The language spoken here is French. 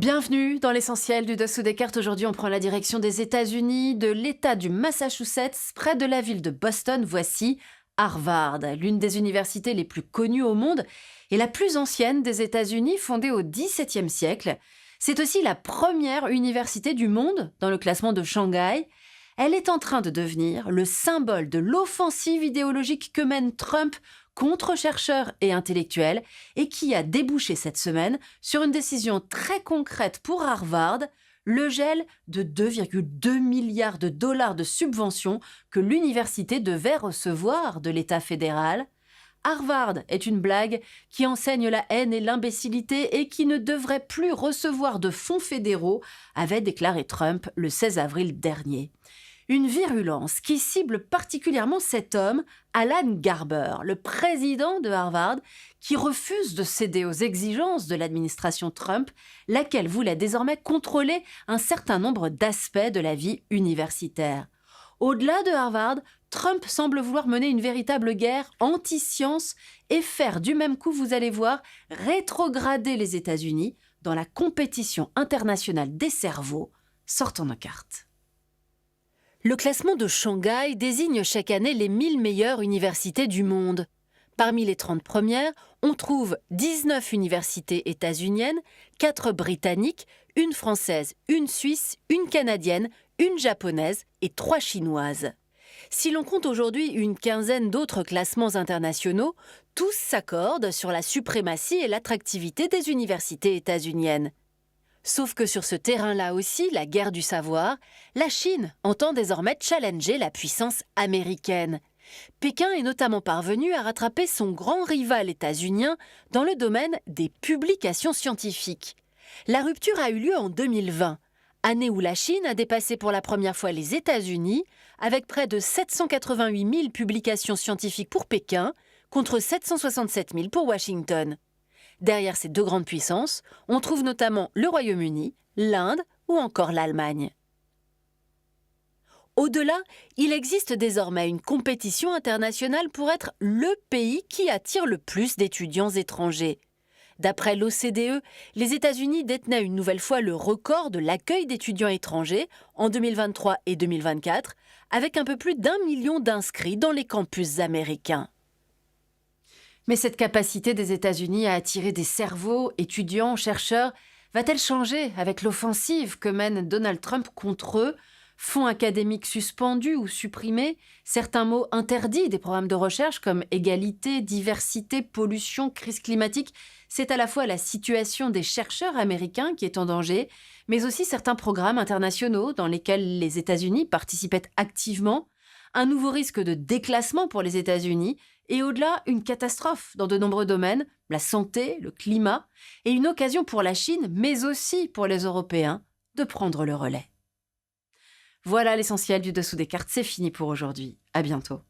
Bienvenue dans l'essentiel du dessous des cartes. Aujourd'hui, on prend la direction des États-Unis, de l'État du Massachusetts, près de la ville de Boston. Voici Harvard, l'une des universités les plus connues au monde et la plus ancienne des États-Unis, fondée au XVIIe siècle. C'est aussi la première université du monde dans le classement de Shanghai. Elle est en train de devenir le symbole de l'offensive idéologique que mène Trump contre chercheurs et intellectuels et qui a débouché cette semaine sur une décision très concrète pour Harvard, le gel de 2,2 milliards de dollars de subventions que l'université devait recevoir de l'État fédéral. Harvard est une blague qui enseigne la haine et l'imbécilité et qui ne devrait plus recevoir de fonds fédéraux, avait déclaré Trump le 16 avril dernier. Une virulence qui cible particulièrement cet homme, Alan Garber, le président de Harvard, qui refuse de céder aux exigences de l'administration Trump, laquelle voulait désormais contrôler un certain nombre d'aspects de la vie universitaire. Au-delà de Harvard, Trump semble vouloir mener une véritable guerre anti-science et faire du même coup, vous allez voir, rétrograder les États-Unis dans la compétition internationale des cerveaux. Sortons nos cartes. Le classement de Shanghai désigne chaque année les 1000 meilleures universités du monde. Parmi les 30 premières, on trouve 19 universités états-uniennes, 4 britanniques, une française, une suisse, une canadienne, une japonaise et 3 chinoises. Si l'on compte aujourd'hui une quinzaine d'autres classements internationaux, tous s'accordent sur la suprématie et l'attractivité des universités états-uniennes. Sauf que sur ce terrain-là aussi, la guerre du savoir, la Chine entend désormais challenger la puissance américaine. Pékin est notamment parvenu à rattraper son grand rival états-unien dans le domaine des publications scientifiques. La rupture a eu lieu en 2020, année où la Chine a dépassé pour la première fois les États-Unis, avec près de 788 000 publications scientifiques pour Pékin, contre 767 000 pour Washington. Derrière ces deux grandes puissances, on trouve notamment le Royaume-Uni, l'Inde ou encore l'Allemagne. Au-delà, il existe désormais une compétition internationale pour être le pays qui attire le plus d'étudiants étrangers. D'après l'OCDE, les États-Unis détenaient une nouvelle fois le record de l'accueil d'étudiants étrangers en 2023 et 2024, avec un peu plus d'1 million d'inscrits dans les campus américains. Mais cette capacité des États-Unis à attirer des cerveaux, étudiants, chercheurs, va-t-elle changer avec l'offensive que mène Donald Trump contre eux? Fonds académiques suspendus ou supprimés, certains mots interdits des programmes de recherche comme égalité, diversité, pollution, crise climatique. C'est à la fois la situation des chercheurs américains qui est en danger, mais aussi certains programmes internationaux dans lesquels les États-Unis participaient activement, un nouveau risque de déclassement pour les États-Unis et au-delà, une catastrophe dans de nombreux domaines, la santé, le climat, et une occasion pour la Chine, mais aussi pour les Européens, de prendre le relais. Voilà l'essentiel du dessous des cartes, c'est fini pour aujourd'hui. À bientôt.